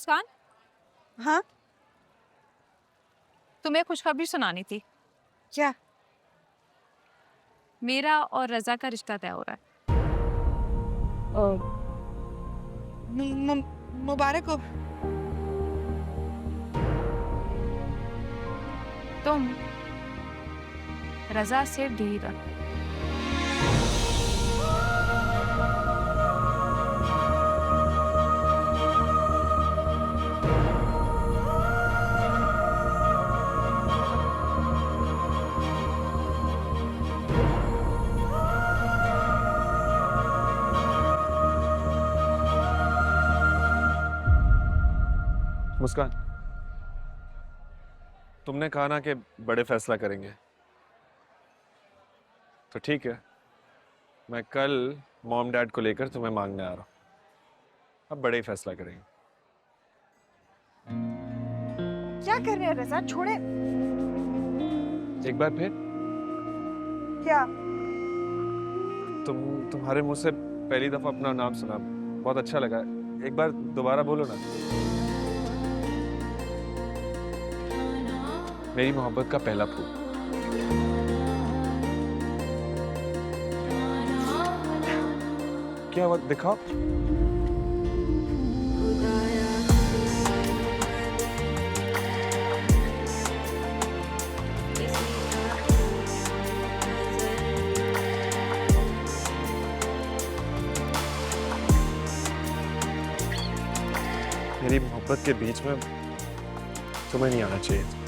मुस्कान, हाँ, तुम्हें खुशखबरी सुनानी थी। क्या? मेरा और रजा का रिश्ता तय हो रहा है। मुबारक हो। तुम रजा से डील। मुस्कान, तुमने कहा ना कि बड़े फैसला करेंगे, तो ठीक है। मैं कल मॉम डैड को लेकर तुम्हें मांगने आ रहा हूँ। अब बड़े ही फैसला करेंगे। क्या कर रहे हैं रजा? छोड़े। एक बार फिर। क्या? तुम्हारे मुंह से पहली दफा अपना नाम सुना, बहुत अच्छा लगा। एक बार दोबारा बोलो ना। मेरी मोहब्बत का पहला फूल। क्या हुआ, दिखाओ। मेरी मोहब्बत के बीच में तुम्हें नहीं आना चाहिए।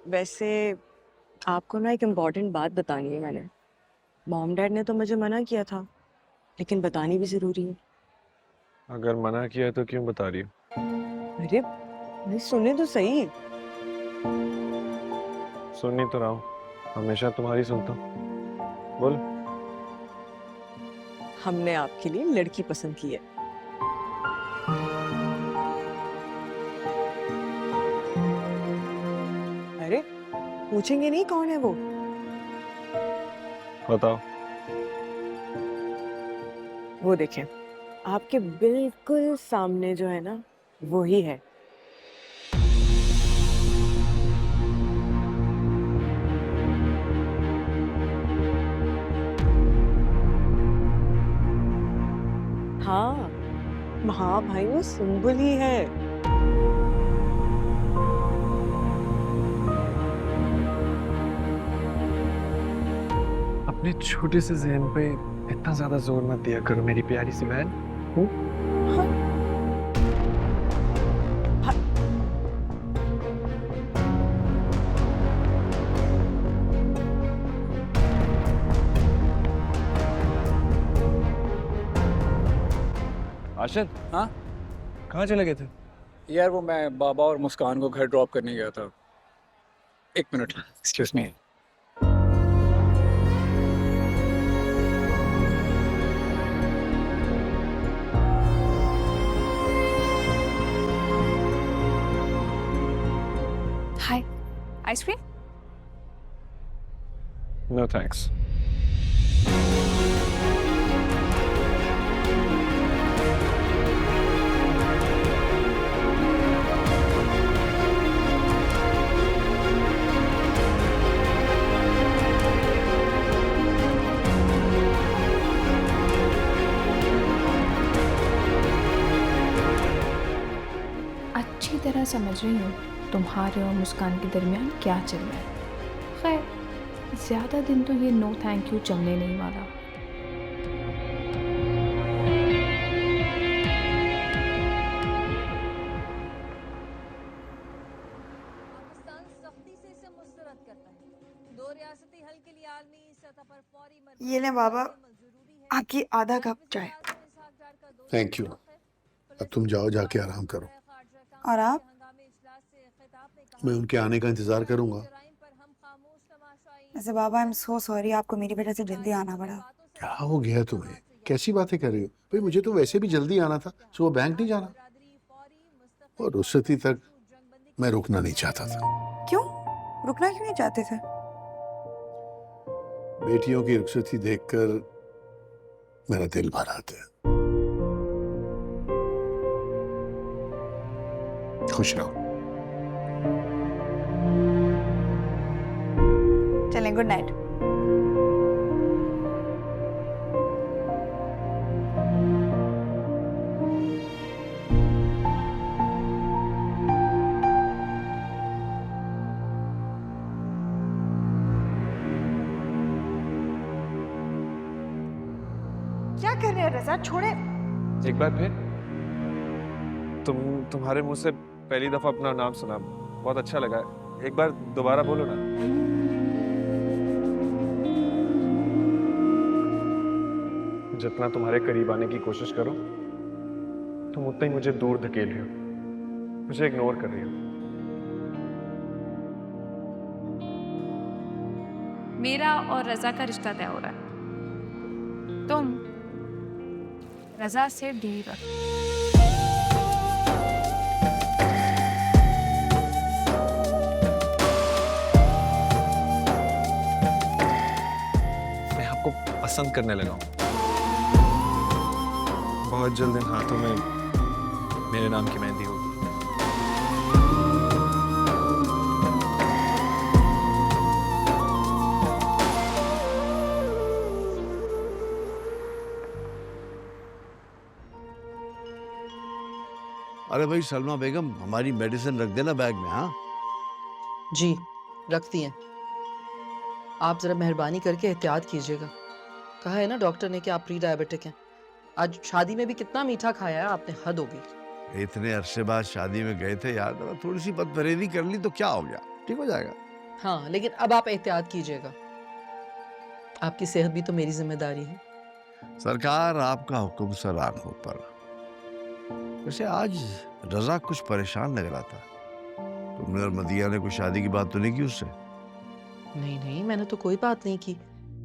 वैसे आपको ना एक इम्पोर्टेंट बात बतानी है मैंने। मॉम डैड ने तो मुझे मना किया था, लेकिन बतानी भी जरूरी है। अगर मना किया तो क्यों बता रही हो? अरे नहीं, सुने तो सही। सुन ही तो रहा हूँ, हमेशा तुम्हारी सुनता हूँ। बोल। हमने आपके लिए लड़की पसंद की है। अरे पूछेंगे नहीं कौन है वो? बताओ। वो देखें, आपके बिल्कुल सामने जो है ना, वो ही है। हाँ हाँ भाई, वो सुम्बुल ही है। अपने छोटे से ज़हन पे इतना ज्यादा जोर मत दिया करो मेरी प्यारी सी बहन। आशिद, हाँ कहाँ चले गए थे? यार, वो मैं बाबा और मुस्कान को घर ड्रॉप करने गया था। एक minute, excuse me. Hi, ice cream. No thanks. अच्छी तरह समझ रही हूँ तुम्हारे और मुस्कान के दरमियान क्या चल रहा है। खैर, ज़्यादा दिन तो ये नो थैंक यू चलने नहीं वाला। पाकिस्तान सख्ती से इसे मुस्तरद करता है। दो रियासती हल के लिए आलमी सतह पर फौरी ये लें बाबा, आपकी आधा कप चाय। Thank you. अब तुम जाओ, जाके आराम करो। और आप? मैं उनके आने का इंतजार करूंगा। वैसे बाबा, आई एम सो सॉरी, आपको मेरी वजह से जल्दी आना पड़ा। क्या हो गया तुम्हें? कैसी बातें कर रही हो भाई? मुझे तो वैसे भी जल्दी आना था, सुबह बैंक नहीं जाना। और रुखसती तक मैं रुकना नहीं चाहता था। क्यों? रुकना क्यों नहीं चाहते थे? बेटियों की रुखसती देखकर मेरा दिल भर आता है। खुश रहो। चलें, गुड नाइट। क्या कर रहे हैं रज़ा? छोड़े। एक बार फिर तुम्हारे मुंह से पहली दफा अपना नाम सुना, बहुत अच्छा लगा। एक बार दोबारा बोलो ना। जितना तुम्हारे करीब आने की कोशिश करो, तुम उतना ही मुझे दूर धकेल रही हो, मुझे इग्नोर कर रही हो। मेरा और रज़ा का रिश्ता तय हो रहा है। तुम रज़ा से दूर रहो। मैं आपको पसंद करने लगा हूँ। बहुत जल्द इन हाथों में मेरे नाम की मेहंदी होगी। अरे भाई सलमा बेगम, हमारी मेडिसिन रख देना बैग में। हाँ जी, रखती हैं। आप ज़रा मेहरबानी करके एहतियात कीजिएगा। कहा है ना डॉक्टर ने कि आप प्री डायबिटिक हैं। आज शादी में भी कितना मीठा खाया है आपने, हद हो गई। इतने अरसे बाद शादी में गए थे यार, थोड़ी सी परहेज़ी कर ली तो क्या हो गया, ठीक हो जाएगा। हाँ, लेकिन अब आप एहतियात कीजिएगा। आपकी सेहत भी तो मेरी जिम्मेदारी है। सरकार, आपका हुक्म सर आंखों पर। वैसे आज रजा कुछ परेशान लग रहा था। तुमने और मदिया ने कोई शादी की बात तो नहीं की उससे? नहीं नहीं, मैंने तो कोई बात नहीं की,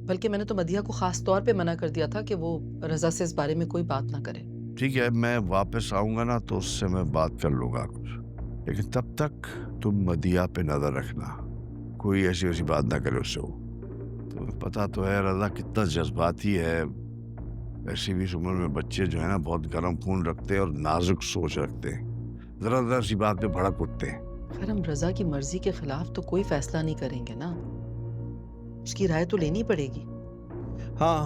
बल्कि मैंने तो मदिया को खास तौर पे मना कर दिया था कि वो रजा से इस बारे में कोई बात ना करे। ठीक है, मैं वापस आऊंगा ना तो उससे मैं बात कर लूंगा कुछ, लेकिन तब तक तुम मदिया पे नजर रखना, कोई ऐसी वैसी बात ना करे उससे। वो तुम्हें पता तो है रजा कितना जज्बाती है। वैसे भी इस उम्र में बच्चे जो है ना बहुत गर्म खून रखते हैं और नाजुक सोच रखते हैं, जरा जरा सी बात पे भड़क उठते हैं। खैर, हम रजा की मर्जी के खिलाफ तो कोई फैसला नहीं करेंगे ना, उसकी राय तो लेनी पड़ेगी। हाँ,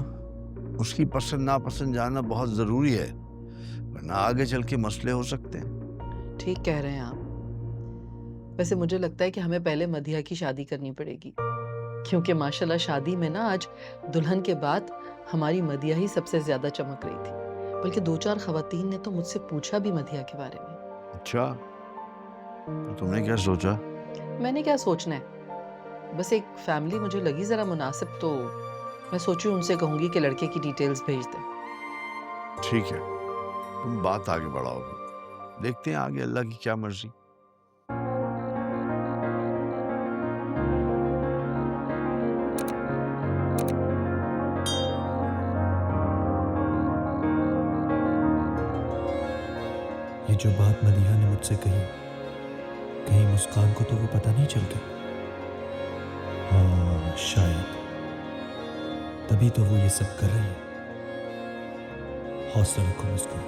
उसकी पसंद नापसंद जानना बहुत जरूरी है, वरना आगे चल के मसले हो सकते हैं। ठीक कह रहे हैं आप। वैसे मुझे लगता है कि हमें पहले मदिया की शादी करनी पड़ेगी, क्योंकि माशाल्लाह शादी में ना आज दुल्हन के बाद हमारी मदिया ही सबसे ज्यादा चमक रही थी। बल्कि 2-4 खवातीन ने तो मुझसे पूछा भी मदिया के बारे में। अच्छा, तो तुमने क्या सोचा? मैंने क्या सोचना है, बस एक फैमिली मुझे लगी जरा मुनासिब, तो मैं सोचूं उनसे कहूंगी कि लड़के की डिटेल्स भेज दें। ठीक है, तुम बात आगे बढ़ाओगे, देखते हैं आगे अल्लाह की क्या मर्जी। ये जो बात मदीहा ने मुझसे कही, कहीं मुस्कान को तो वो पता नहीं चल गई? हाँ, शायद तभी तो वो ये सब कर रही है। हौसला रखो मुस्कान,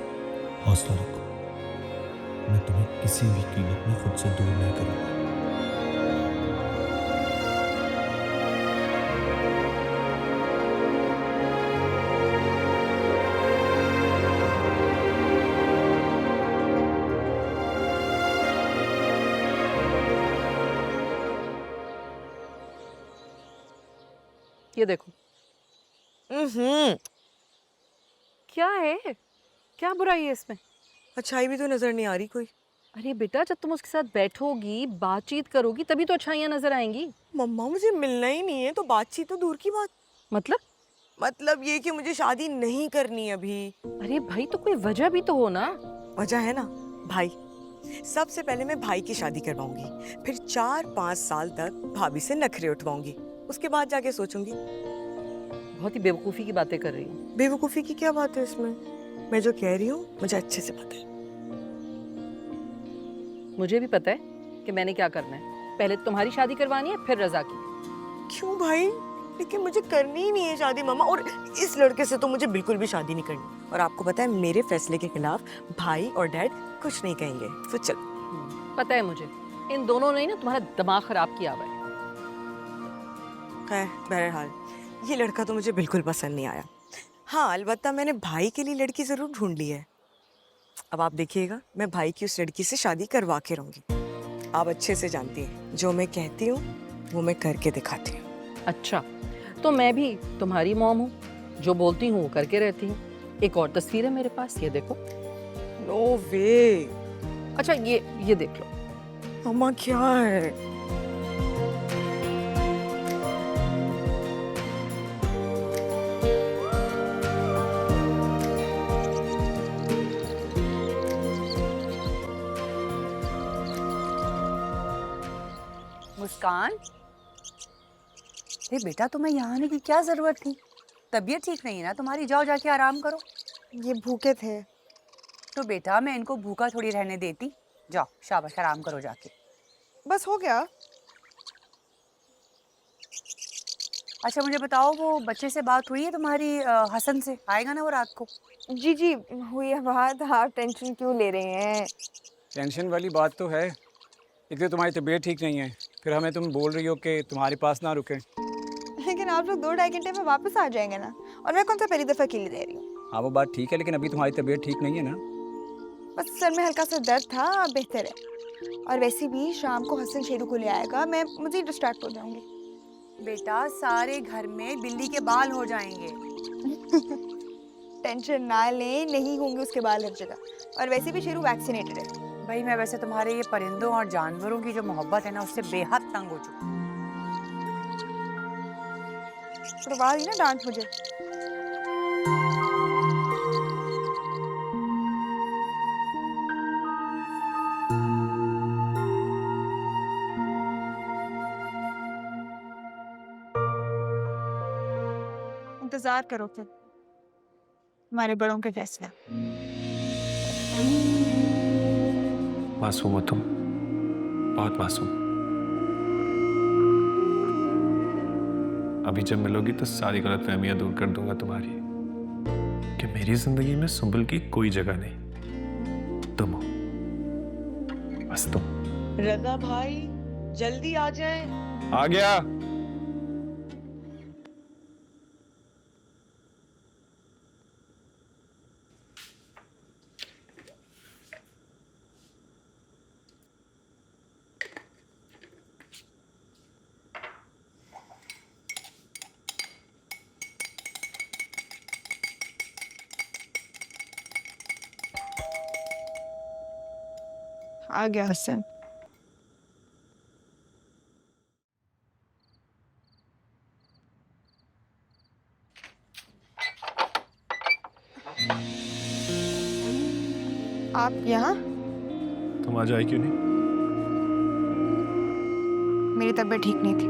हौसला रखो। मैं तुम्हें किसी भी कीमत में खुद से दूर नहीं करूंगा। ये देखो। क्या है, क्या बुराई है इसमें? अच्छाई भी तो नजर नहीं आ रही कोई। अरे बेटा, जब तुम उसके साथ बैठोगी, बातचीत करोगी, तभी तो अच्छाइयाँ नजर आएंगी। मम्मा, मुझे मिलना ही नहीं है तो बातचीत तो दूर की बात। मतलब मतलब ये कि मुझे शादी नहीं करनी अभी। अरे भाई, तो कोई वजह भी तो हो ना। वजह है ना भाई। सबसे पहले मैं भाई की शादी करवाऊंगी, फिर 4-5 साल तक भाभी से नखरे उठवाऊंगी, उसके बाद जाके सोचूंगी। बहुत ही बेवकूफ़ी की बातें कर रही हूँ। बेवकूफी की क्या बात है इसमें? मैं जो कह रही हूँ मुझे अच्छे से पता है। मुझे भी पता है कि मैंने क्या करना है। पहले तुम्हारी शादी करवानी है, फिर रजा की। क्यों भाई? लेकिन मुझे करनी ही नहीं है शादी मामा, और इस लड़के से तो मुझे बिल्कुल भी शादी नहीं करनी। और आपको पता है मेरे फैसले के खिलाफ भाई और डैड कुछ नहीं कहेंगे, तो चल। पता है मुझे, इन दोनों ने ना तुम्हारा दिमाग खराब किया हुआ है। खैर बहरहाल ये लड़का तो मुझे बिल्कुल पसंद नहीं आया। हाँ अलबत्ता मैंने भाई के लिए लड़की जरूर ढूंढ ली है। अब आप देखिएगा, मैं भाई की उस लड़की से शादी करवा के रहूंगी। आप अच्छे से जानती हैं जो मैं कहती हूँ वो मैं करके दिखाती हूँ। अच्छा, तो मैं भी तुम्हारी मॉम हूँ, जो बोलती हूँ वो करके रहती हूँ। एक और तस्वीर है मेरे पास, ये देखो। नो वे। अच्छा ये देख लो। मम्मा क्या है? मुस्कान, अरे बेटा तुम्हें यहाँ आने की क्या जरूरत थी? तबीयत ठीक नहीं है ना तुम्हारी? जाओ जाके आराम करो। ये भूखे थे। तो बेटा मैं इनको भूखा थोड़ी रहने देती। जाओ शाबाश, आराम करो जाके। बस हो गया। अच्छा मुझे बताओ, वो बच्चे से बात हुई है तुम्हारी? हसन से आएगा ना वो रात को? जी जी हुई है बात। आप टेंशन क्यों ले रहे हैं? टेंशन वाली बात तो है। एक तो तुम्हारी तबीयत ठीक नहीं है, फिर हमें तुम बोल रही हो कि तुम्हारे पास ना रुके। लेकिन आप लोग 2-2.5 घंटे में वापस आ जाएंगे ना, और मैं कौन सा पहली दफा अकेली दे रही हूँ। हाँ वो बात ठीक है, लेकिन अभी तुम्हारी तबीयत ठीक नहीं है ना। बस सर में हल्का सा दर्द था, अब बेहतर है। और वैसे भी शाम को हसन शेरू को ले आएगा, मैं मुझे डिस्ट्रैक्ट हो जाऊंगी। बेटा सारे घर में बिल्ली के बाल हो जाएंगे। टेंशन ना लें, नहीं होंगे उसके बाल हर जगह। और वैसे भी शेरू वैक्सीनेटेड है। भाई मैं वैसे तुम्हारे ये परिंदों और जानवरों की जो मोहब्बत है ना, उससे बेहद तंग हो चुकी हूँ। करवा दी ना डांट मुझे। इंतजार करो फिर हमारे बड़ों के फैसला। मासूम हो तुम, बहुत मासूम। अभी जब मिलोगी तो सारी गलतफहमियां दूर कर दूंगा तुम्हारी, कि मेरी जिंदगी में सुंबल की कोई जगह नहीं, तुम हो, बस तुम। रजा भाई जल्दी आ जाए। आ गया। आ गया हसन। आप यहाँ? तुम आ जाए क्यों नहीं? मेरी तबीयत ठीक नहीं थी।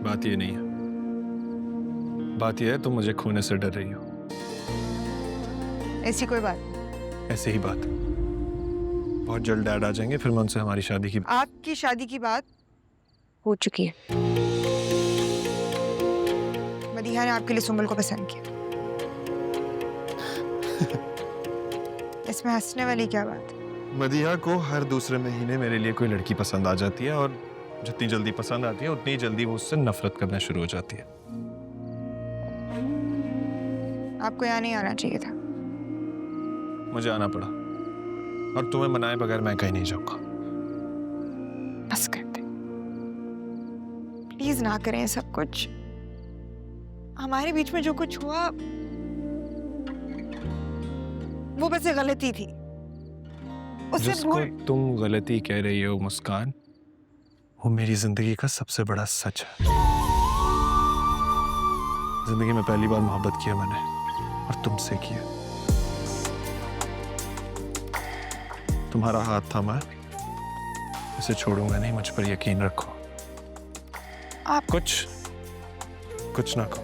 बात ये नहीं है, बात ये है तुम मुझे खोने से डर रही हो। ऐसी कोई बात? ऐसे ही बात। बहुत जल्द डैड आ जाएंगे, फिर मैं उनसे हमारी शादी की। आपकी शादी की बात हो चुकी है। मदीहा ने आपके लिए सुंबल को पसंद किया। इसमें हंसने वाली क्या बात? मदीहा को हर दूसरे महीने मेरे लिए कोई लड़की पसंद आ जाती है, और जितनी जल्दी पसंद आती है उतनी जल्दी वो उससे नफरत करना शुरू हो जाती है। आपको यहाँ नहीं आना चाहिए था। मुझे आना पड़ा, और तुम्हें मनाए बगैर मैं कहीं नहीं जाऊंगा। बस कर दे प्लीज, ना करें सब कुछ। हमारे बीच में जो कुछ हुआ वो बस एक गलती थी। उसे जिसको तुम गलती कह रही हो मुस्कान, वो मेरी जिंदगी का सबसे बड़ा सच है। जिंदगी में पहली बार मोहब्बत किया मैंने, और तुमसे किया। तुम्हारा हाथ था, मैं इसे छोड़ूंगा नहीं, मुझ पर यकीन रखो। आप कुछ ना कहो।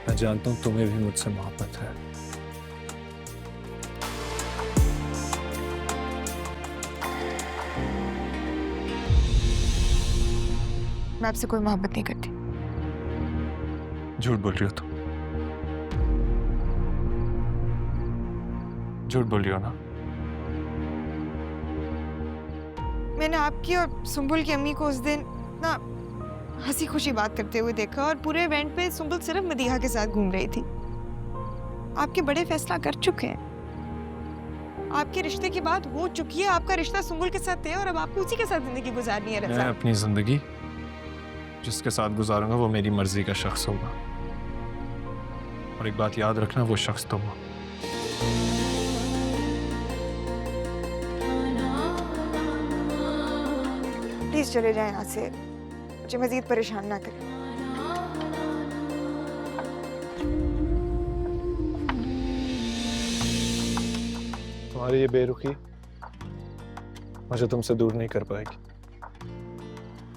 मैं जानता हूं तुम्हें भी मुझसे मोहब्बत है। मैं आपसे कोई मोहब्बत नहीं करती। झूठ बोल रही हो तुम, झूठ बोल रही हो ना? मैंने आपकी और सुंबुल की अम्मी को उस दिन ना हंसी खुशी बात करते हुए देखा, और पूरे इवेंट पे सुंबुल सिर्फ मदीहा के साथ घूम रही थी। आपके बड़े फैसला कर चुके हैं, आपके रिश्ते की बात हो चुकी है, आपका रिश्ता सुंबुल के साथ है और अब आपको उसी के साथ जिंदगी गुजारनी है। मैं रज़ा, अपनी जिंदगी जिसके साथ गुजारूंगा वो मेरी मर्जी का शख्स होगा, और एक बात याद रखना, वो शख्स तुम हो। प्लीज चले जाएं यहाँ से, मुझे मजीद परेशान ना करें। तुम्हारी ये बेरुखी मुझे तुमसे दूर नहीं कर पाएगी।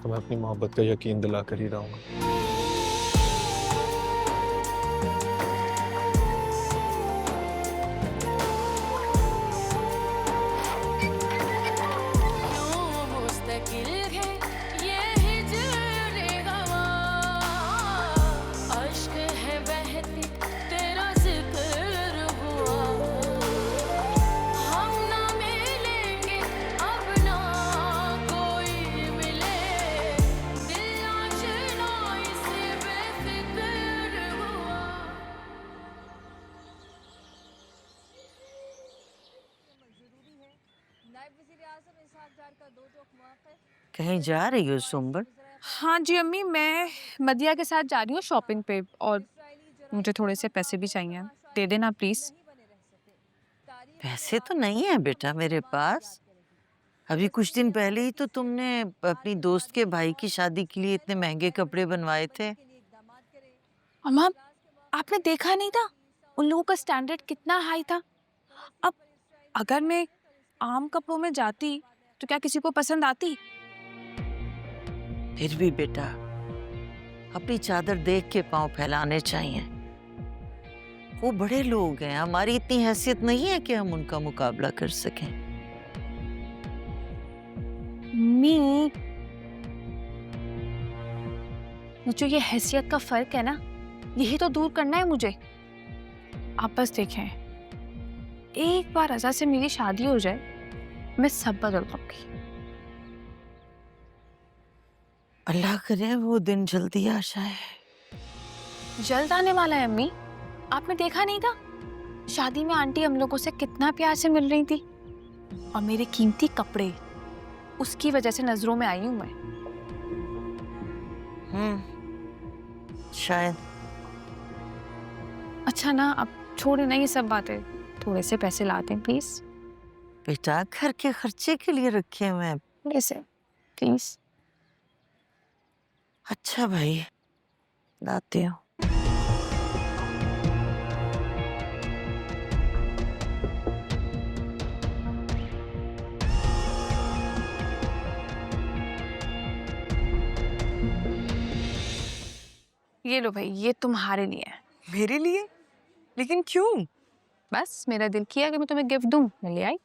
तुम्हें अपनी मोहब्बत का यकीन दिला कर ही रहूंगा। कहीं जा रही हो सुंबल? हाँ जी अम्मी, मैं मदिया के साथ जा रही हूँ शॉपिंग पे, और मुझे थोड़े से पैसे भी चाहिए, दे देना प्लीज। पैसे तो नहीं है बेटा मेरे पास। अभी कुछ दिन पहले ही तो तुमने अपनी दोस्त के भाई की शादी के लिए इतने महंगे कपड़े बनवाए थे। अम्मा, आपने देखा नहीं था उन लोगों का स्टैंडर्ड कितना हाई था? अब अगर मैं आम कपड़ों में जाती तो क्या किसी को पसंद आती? फिर भी बेटा अपनी चादर देख के पांव फैलाने चाहिए। वो बड़े लोग हैं, हमारी इतनी हैसियत नहीं है कि हम उनका मुकाबला कर सकें। जो ये हैसियत का फर्क है ना, यही तो दूर करना है मुझे। आप बस देखें, एक बार रज़ा से मेरी शादी हो जाए, मैं सब बदल दूंगी। अल्लाह करे वो दिन जल्दी आ जाए। जल्द आने वाला है अम्मी। आपने देखा नहीं था शादी में आंटी हम लोगों से कितना प्यार से मिल रही थी, और मेरे कीमती कपड़े, उसकी वजह से नजरों में आई हूं मैं। शायद। अच्छा ना, अब छोड़े ना ये सब बातें, थोड़े से पैसे लाते हैं प्लीज। बेटा घर के खर्चे के लिए रखे हैं ऐसे प्लीज। अच्छा भाई, लाते हो। ये लो भाई, ये तुम्हारे लिए है। मेरे लिए? लेकिन क्यों? बस मेरा दिल किया कि मैं तुम्हें गिफ्ट दूं, मैं ले आई।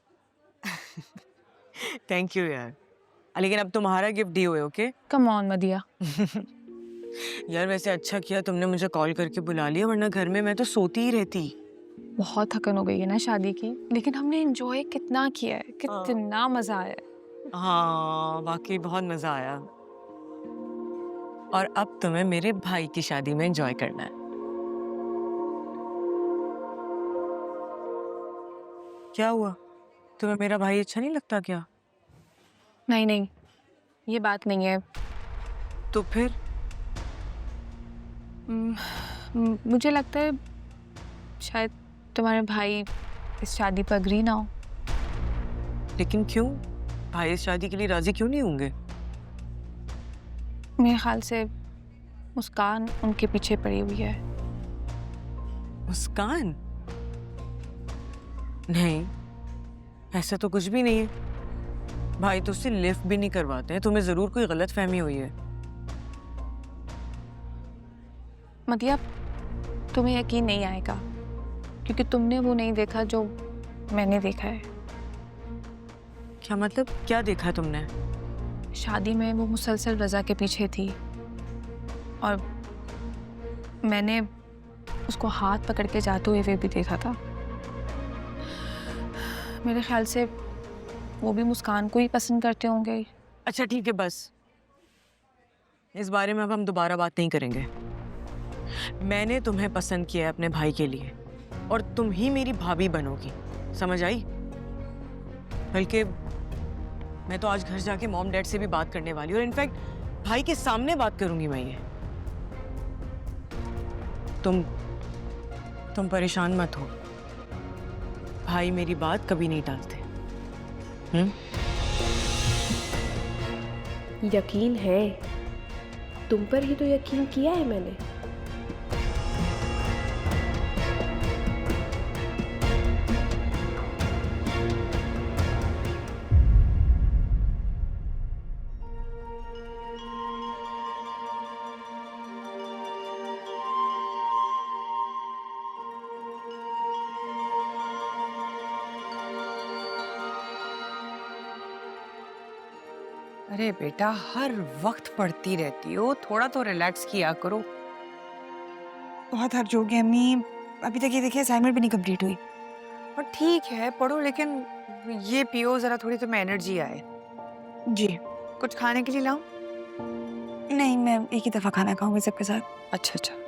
थैंक यू यार, लेकिन अब तुम्हारा गिफ्ट दिए हुए। Okay come on मदिया। यार वैसे अच्छा किया तुमने मुझे कॉल करके बुला लिया, वरना घर में मैं तो सोती ही रहती। बहुत थकन हो गई है ना शादी की, लेकिन हमने एंजॉय कितना किया है, कितना मजा आया है। हाँ वाकई बहुत मजा आया। और अब तुम्हें मेरे भाई की शादी में एंजॉय करना है। क्या हुआ, तुम्हें मेरा भाई अच्छा नहीं लगता क्या? नहीं नहीं, ये बात नहीं है। तो फिर? मुझे लगता है शायद तुम्हारे भाई इस शादी पर अग्री ना हो। लेकिन क्यों? भाई इस शादी के लिए राजी क्यों नहीं होंगे? मेरे ख्याल से मुस्कान उनके पीछे पड़ी हुई है। मुस्कान? नहीं, ऐसा तो कुछ भी नहीं है। भाई तो उससे लिफ्ट भी नहीं करवाते हैं। तुम्हें जरूर कोई गलत फहमी हुई है। मदिया, तुम्हें यकीन नहीं आएगा क्योंकि तुमने वो नहीं देखा जो मैंने देखा है। क्या मतलब? क्या देखा तुमने? शादी में वो मुसलसल रज़ा के पीछे थी और मैंने उसको हाथ पकड़ के जाते हुए भी देखा था। मेरे ख्याल से वो भी मुस्कान को ही पसंद करते होंगे। अच्छा ठीक है, बस इस बारे में अब हम दोबारा बात नहीं करेंगे। मैंने तुम्हें पसंद किया है अपने भाई के लिए और तुम ही मेरी भाभी बनोगी, समझ आई? बल्कि मैं तो आज घर जाके मॉम डैड से भी बात करने वाली हूँ और इनफैक्ट भाई के सामने बात करूंगी मैं ये। तुम परेशान मत हो, भाई मेरी बात कभी नहीं टालते। यकीन है, तुम पर ही तो यकीन किया है मैंने। अरे बेटा, हर वक्त पढ़ती रहती हो, थोड़ा तो रिलैक्स किया करो। बहुत हर्ज हो गया अम्मी, अभी तक ये देखिए असाइनमेंट भी नहीं कंप्लीट हुई। और ठीक है, पढ़ो, लेकिन ये पियो जरा, थोड़ी तुम्हें एनर्जी आए। जी। कुछ खाने के लिए लाऊं? नहीं, मैं एक ही दफ़ा खाना खाऊंगी सबके साथ। अच्छा अच्छा।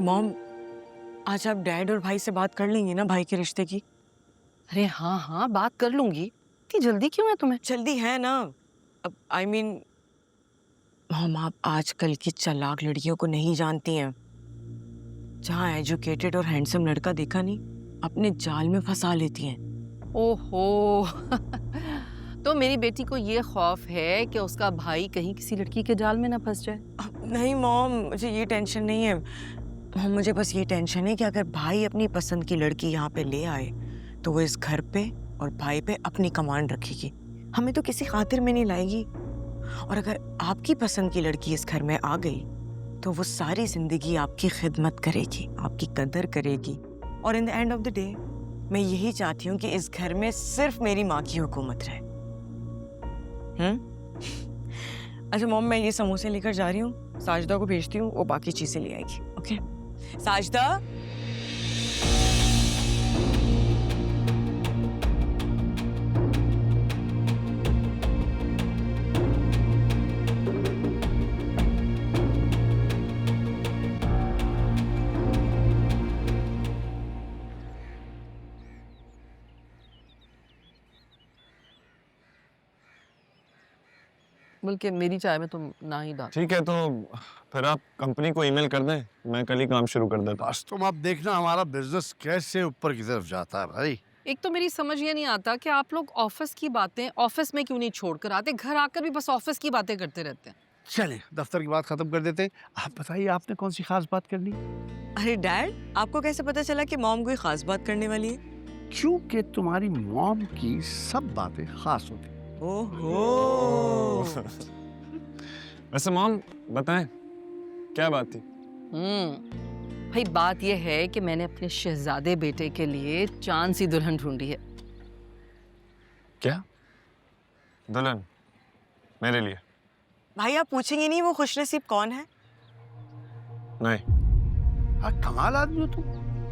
मॉम, आज आप डैड और भाई से बात कर लेंगी ना भाई के रिश्ते की? अरे हाँ हाँ, बात कर लूंगी। इतनी जल्दी क्यों है तुम्हें? जल्दी है ना। अब आई मीन मॉम, आप आजकल की चालाक लड़कियों को नहीं जानती हैं। जहाँ एजुकेटेड और हैंडसम लड़का देखा नहीं, अपने जाल में फंसा लेती हैं। ओहो तो मेरी बेटी को ये खौफ है कि उसका भाई कहीं किसी लड़की के जाल में ना फंस जाए। नहीं मॉम, मुझे ये टेंशन नहीं है। मॉम, मुझे बस ये टेंशन है कि अगर भाई अपनी पसंद की लड़की यहाँ पे ले आए तो वो इस घर पे और भाई पे अपनी कमांड रखेगी, हमें तो किसी खातिर में नहीं लाएगी। और अगर आपकी पसंद की लड़की इस घर में आ गई तो वो सारी जिंदगी आपकी खिदमत करेगी, आपकी कदर करेगी। और in the end of the day मैं यही चाहती हूँ कि इस घर में सिर्फ मेरी माँ की हुकूमत रहे। अच्छा मॉम, मैं ये समोसे लेकर जा रही हूँ, साजिदा को भेजती हूँ, वो बाकी चीजें ले आएगी। ओके साजिदा? बल्कि मेरी चाय में तुम ना ही डाल। ठीक है, तो फिर आप कंपनी को ईमेल कर दें, मैं कल ही काम शुरू कर देता। बस तुम अब देखना हमारा बिजनेस कैसे ऊपर की तरफ जाता है भाई। एक तो मेरी समझ ये नहीं आता कि आप लोग ऑफिस की बातें ऑफिस में क्यों नहीं छोड़ कर आते, घर आकर भी बस ऑफिस की बातें करते रहते हैं। चले दफ्तर की बात खत्म कर देते हैं। आप बताइए, आपने कौन सी खास बात करनी? अरे डैड, आपको कैसे पता चला कि मॉम कोई खास बात करने वाली है? क्योंकि तुम्हारी मॉम की सब बातें खास होती। ओहो। वैसे मॉम बताएं, क्या बात थी? भाई बात यह है कि मैंने अपने शहजादे बेटे के लिए चांद सी दुल्हन ढूंढी है। क्या दुल्हन? मेरे लिए? भाई आप पूछेंगे नहीं वो खुशनसीब कौन है? नहीं। हाँ, कमाल आदमी हो तुम।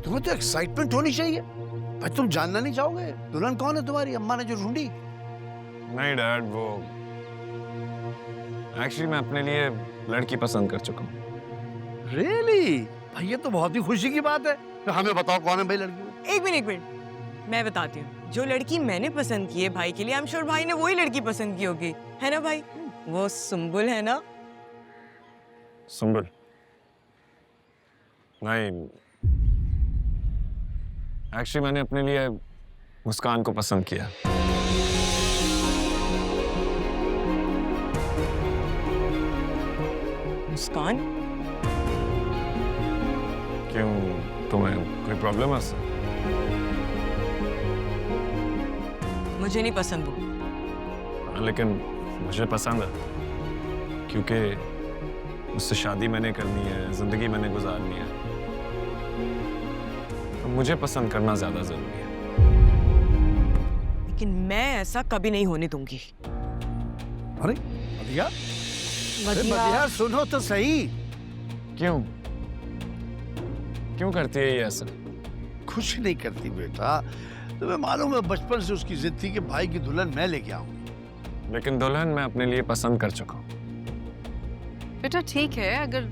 तुम्हें तो एक्साइटमेंट होनी चाहिए भाई। तुम जानना नहीं चाहोगे दुल्हन कौन है तुम्हारी अम्मा ने जो ढूंढी? नहीं डैड, वो एक्चुअली मैं अपने लिए लड़की पसंद कर चुका हूँ। रियली? भाई ये तो बहुत ही खुशी की बात है। तो हमें बताओ कौन है भाई लड़की? एक मिनट मैं बताती हूँ। जो लड़की मैंने पसंद की है भाई के लिए, आई एम श्योर भाई ने वही लड़की पसंद की होगी, है ना भाई? वो सुम्बुल है ना? सुंबल? नहीं, एक्चुअली मैंने अपने लिए मुस्कान को पसंद किया। मुस्कान? क्यों, तुम्हें कोई प्रॉब्लम है उससे? मुझे नहीं पसंद वो। हाँ, लेकिन मुझे पसंद है, क्योंकि उससे शादी मैंने करनी है, जिंदगी मैंने गुजारनी है। तो मुझे पसंद करना ज्यादा जरूरी है। लेकिन मैं ऐसा कभी नहीं होने दूंगी। अरे मदिया, मदिया सुनो तो सही। क्यों क्यों करती है ये ऐसा? कुछ नहीं करती बेटा, तुम्हें मालूम है बचपन से उसकी जिद थी कि भाई की दुल्हन मैं लेके आऊंगी। लेकिन दुल्हन मैं अपने लिए पसंद कर चुका हूँ। बेटा ठीक है, अगर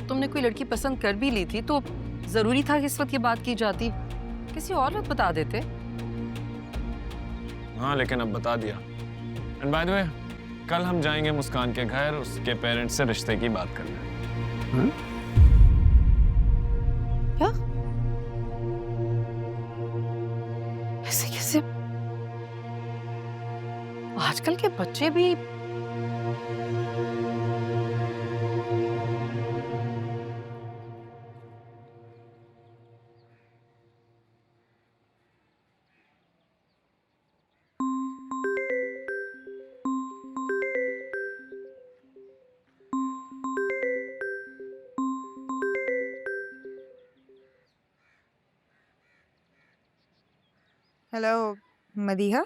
तुमने कोई लड़की पसंद कर भी ली थी तो जरूरी था कि इस वक्त ये बात की जाती, किसी और वक्त बता देते। हाँ, लेकिन अब बता दिया। एंड बाय द वे, कल हम जाएंगे मुस्कान के घर, उसके पेरेंट्स से रिश्ते की बात करने। क्या? ऐसे कैसे? आजकल के बच्चे भी हेलो मदीहा।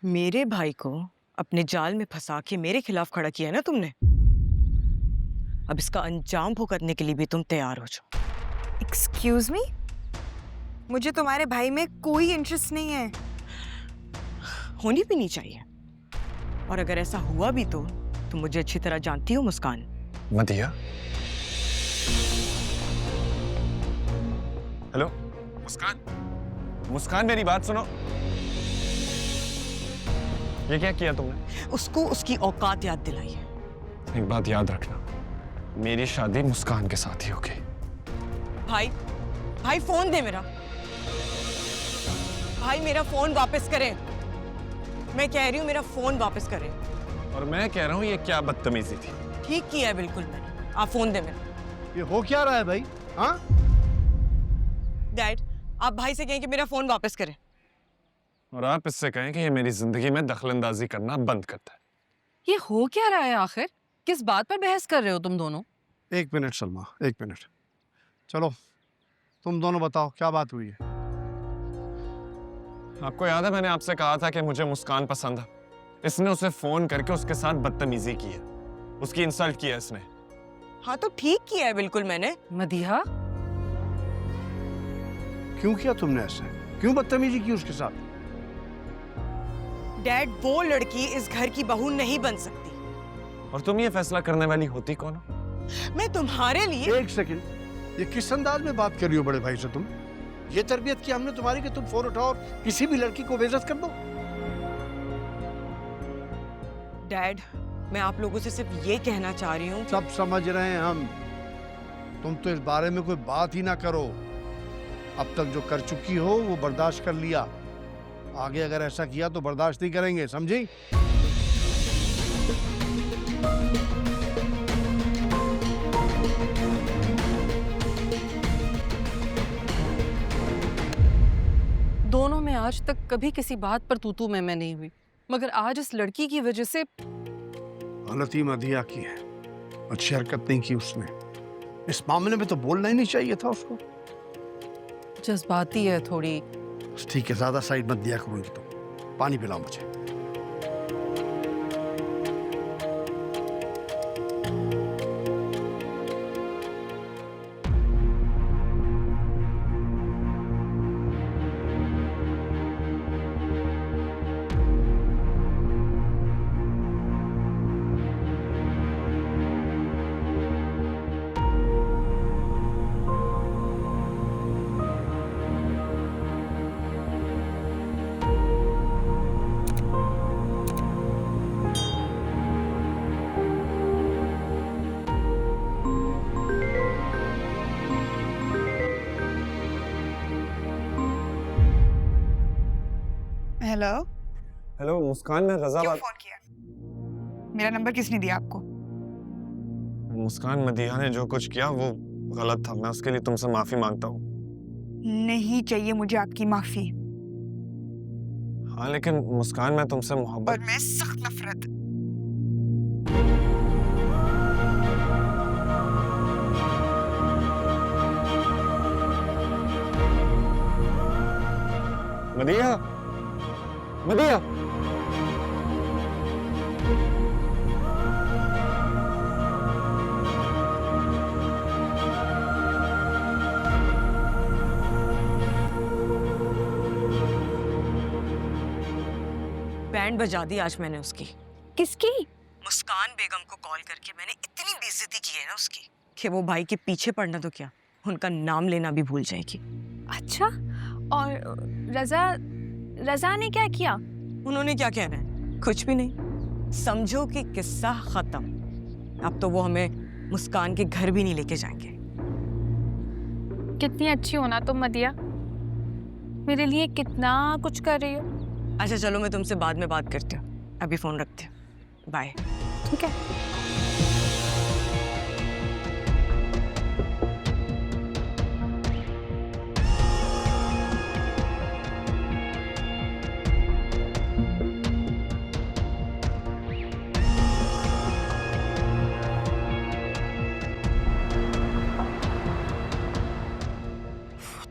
मेरे भाई को अपने जाल में फंसा के मेरे खिलाफ खड़ा किया ना तुमने, अब इसका अंजाम भुगतने के लिए भी तुम तैयार हो जाओ। एक्सक्यूज मी, मुझे तुम्हारे भाई में कोई इंटरेस्ट नहीं है। होनी भी नहीं चाहिए, और अगर ऐसा हुआ भी तो तुम मुझे अच्छी तरह जानती हो मुस्कान। मदिया? हेलो मुस्कान? मुस्कान, मेरी बात सुनो। ये क्या किया तुमने? उसको उसकी औकात याद दिलाई है। एक बात याद रखना, मेरी शादी मुस्कान के साथ ही होगी। भाई, भाई फोन दे मेरा। भाई मेरा फोन वापस करें। मैं कह रही हूँ मेरा फोन वापस करें। और मैं कह रहा हूँ ये क्या बदतमीजी थी। ठीक किया है बिल्कुल मैंने। आप फोन दे मेरा। ये हो क्या रहा है भाई? हाँ डैड, आप भाई से कहें कि मेरा फोन वापस करें। और आप इससे कहें कि ये मेरी जिंदगी में दखलंदाजी करना बंद करता है। ये हो क्या रहा है आखिर? किस बात पर बहस कर रहे हो तुम दोनों? एक मिनट सलमा, एक मिनट। चलो तुम दोनों बताओ क्या बात हुई है। आपको याद है मैंने आपसे कहा था कि मुझे मुस्कान पसंद है। इसने उसे फोन करके उसके साथ बदतमीजी की है, उसकी इंसल्ट की है इसने। हाँ तो ठीक किया है बिल्कुल मैंने। मदीहा, क्यों किया तुमने ऐसे? क्यों बदतमीजी की उसके साथ? डैड, वो लड़की इस घर की बहू नहीं बन सकती। और तुम ये फैसला करने वाली होती कौन हो? मैं तुम्हारे लिए। एक सेकंड, ये किस अंदाज में बात कर रही हो बड़े भाई से तुम? ये तरबियत की हमने तुम्हारी कि तुम फोन उठाओ और किसी भी लड़की को बेइज्जत कर दो? डैड, मैं आप लोगों से सिर्फ ये कहना चाह रही हूँ। सब समझ रहे हैं हम, तुम तो इस बारे में कोई बात ही ना करो। अब तक जो कर चुकी हो वो बर्दाश्त कर लिया, आगे अगर ऐसा किया तो बर्दाश्त नहीं करेंगे, समझी? दोनों में आज तक कभी किसी बात पर तू मैं नहीं हुई, मगर आज इस लड़की की वजह से गलती मदिया की है, अच्छी हरकत नहीं की उसने। इस मामले में तो बोलना ही नहीं चाहिए था उसको। जज्बाती है थोड़ी। ठीक है, ज्यादा साइड मत दिया करूंगी तो। पानी पिलाओ मुझे। हेलो। हेलो मुस्कान, मैं रजा क्यों बात। फोन किया? मेरा नंबर किसने दिया आपको? मुस्कान, मदीहा ने जो कुछ किया वो गलत था। मैं उसके लिए तुमसे माफी मांगता हूँ। नहीं चाहिए मुझे आपकी माफी। हाँ लेकिन मुस्कान, मैं तुमसे मोहब्बत। और मैं सख्त नफरत। मदीहा, मदीहा। बैंड बजा दी आज मैंने उसकी। किसकी? मुस्कान बेगम को कॉल करके मैंने इतनी बेइज्जती की है ना उसकी कि वो भाई के पीछे पड़ना तो क्या, उनका नाम लेना भी भूल जाएगी। अच्छा, और रजा ने क्या किया? उन्होंने क्या कहना है? कुछ भी नहीं। समझो कि किस्सा खत्म। अब तो वो हमें मुस्कान के घर भी नहीं लेके जाएंगे। कितनी अच्छी हो ना तुम मदिया, मेरे लिए कितना कुछ कर रही हो। अच्छा चलो, मैं तुमसे बाद में बात करती हूँ, अभी फोन रखती हूँ। बाय। ठीक है।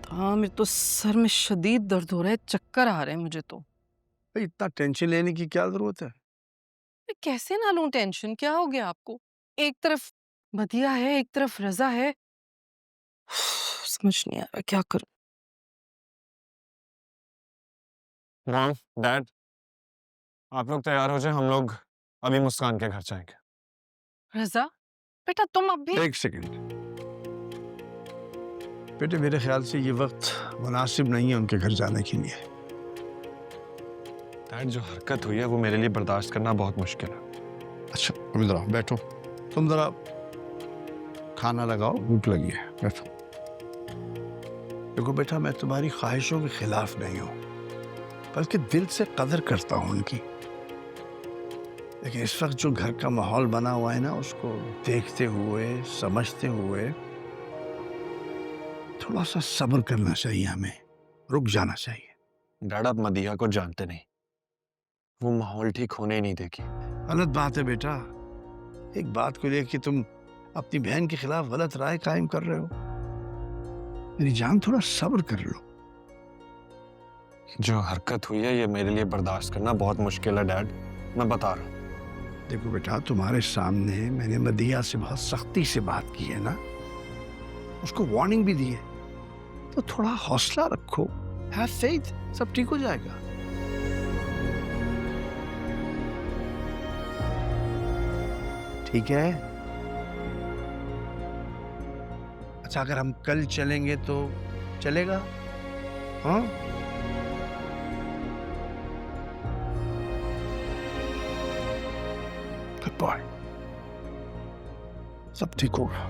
हाँ, मेरे तो सर में शदीद दर्द हो रहा है, चक्कर आ रहे हैं मुझे तो। भाई इतना टेंशन लेने की क्या जरूरत है? मैं कैसे ना लूं टेंशन? क्या हो गया आपको? एक तरफ मदिया है, एक तरफ रजा है। समझ नहीं आ रहा क्या करूं। मॉम, डैड, आप लोग तैयार हो जाए, हम लोग अभी मुस्कान के घर जाएंगे। रजा बेटा, तुम अब भी। एक सेकंड बेटे, मेरे ख्याल से ये वक्त मुनासिब नहीं है उनके घर जाने के लिए। डैड, जो हरकत हुई है वो मेरे लिए बर्दाश्त करना बहुत मुश्किल है। अच्छा तुम इधर आओ, बैठो। तुम जरा खाना लगाओ, भूख लगी है, बैठो। देखो बेटा, मैं तुम्हारी ख्वाहिशों के खिलाफ नहीं हूं, बल्कि दिल से कदर करता हूं उनकी। लेकिन इस वक्त जो घर का माहौल बना हुआ है ना, उसको देखते हुए, समझते हुए थोड़ा सा सब्र करना चाहिए, हमें रुक जाना चाहिए। डैड, आप मदीहा को जानते नहीं, वो माहौल ठीक होने ही नहीं देगी। गलत बात है बेटा, एक बात को लेकर तुम अपनी बहन के खिलाफ गलत राय कायम कर रहे हो। मेरी जान, थोड़ा सब्र कर लो। जो हरकत हुई है ये मेरे लिए बर्दाश्त करना बहुत मुश्किल है डैड, मैं बता रहा हूँ। देखो बेटा, तुम्हारे सामने मैंने मदीहा से बहुत सख्ती से बात की है ना, उसको वार्निंग भी दी है, तो थोड़ा हौसला रखो, हैव फेथ, सब ठीक हो जाएगा। ठीक है? अच्छा, अगर हम कल चलेंगे तो चलेगा? हाँ? गुड बॉय, सब ठीक होगा।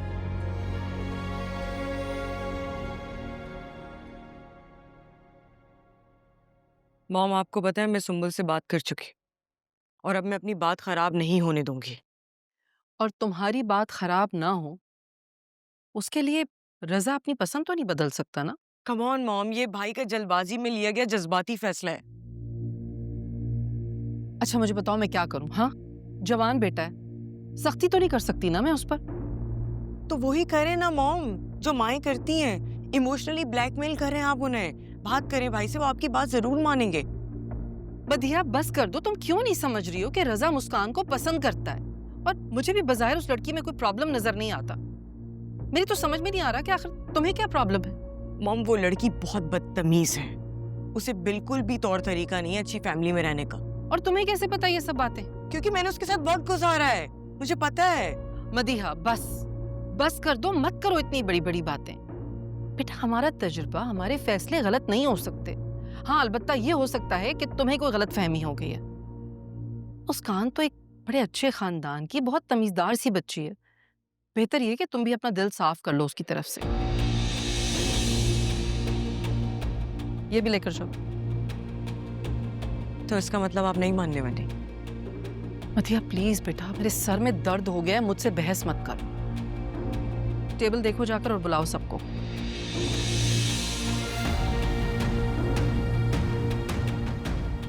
मॉम, आपको पता है मैं सुंबल से बात कर चुकी और अब मैं अपनी बात खराब नहीं होने दूंगी। और तुम्हारी बात खराब ना हो उसके लिए रजा अपनी पसंद तो नहीं बदल सकता ना? कम ऑन मॉम, ये भाई का जल्दबाजी में लिया गया जज्बाती फैसला है। अच्छा मुझे बताओ मैं क्या करूं? हाँ, जवान बेटा है, सख्ती तो नहीं कर सकती ना मैं उस पर? तो वही करें ना मॉम जो माएं करती हैं, इमोशनली ब्लैकमेल करें आप उन्हें। बात करें भाई से, वो आपकी बात जरूर मानेंगे। बधिया बस कर दो, तुम क्यों नहीं समझ रही हो कि रजा मुस्कान को पसंद करता है? और मुझे भी बज़ाहिर उस लड़की में कोई प्रॉब्लम नजर नहीं आता। मेरी तो समझ में नहीं आ रहा कि आखिर तुम्हें क्या प्रॉब्लम है? मॉम, वो लड़की बहुत बदतमीज है, उसे बिल्कुल भी तौर तरीका नहीं है अच्छी फैमिली में रहने का। और तुम्हें कैसे पता ये सब बातें? क्योंकि मैंने उसके साथ वक्त गुजारा है, मुझे पता है। मदीहा बस कर दो, मत करो इतनी बड़ी बड़ी बातें। बेटा, हमारा तजुर्बा, हमारे फैसले गलत नहीं हो सकते। हाँ, अलबत्ता ये हो सकता है कि तुम्हें कोई गलत फहमी हो गई है। मुस्कान तो एक बड़े अच्छे खानदान की बहुत तमीजदार सी बच्ची है। बेहतर ये कि तुम भी अपना दिल साफ कर लो उसकी तरफ से। ये भी लेकर जाओ। तो इसका मतलब आप नहीं मानने वाले? मधिया प्लीज बेटा, मेरे सर में दर्द हो गया है, मुझसे बहस मत कर। टेबल देखो जाकर और बुलाओ सबको।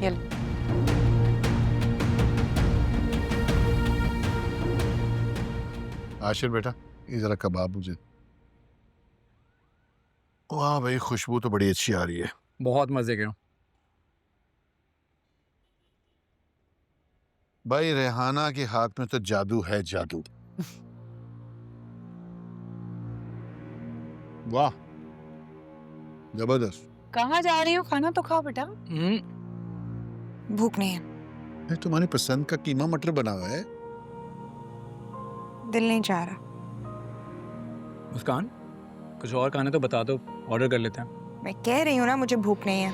ये लो। आशिर बेटा, ये जरा कबाब मुझे। वाह भाई, खुशबू तो बड़ी अच्छी आ रही है। बहुत मजे के हो। भाई रेहाना के हाथ में तो जादू है, जादू। वाह, जबरदस्त। कहाँ जा रही हो? खाना तो खाओ बेटा। भूख नहीं है। ये तुम्हारी पसंद का कीमा मटर बना हुआ है। दिल नहीं चाह रहा। मुस्कान, कुछ और खाना तो बता दो, ऑर्डर कर लेते हैं। मैं कह रही हूँ ना, मुझे भूख नहीं है।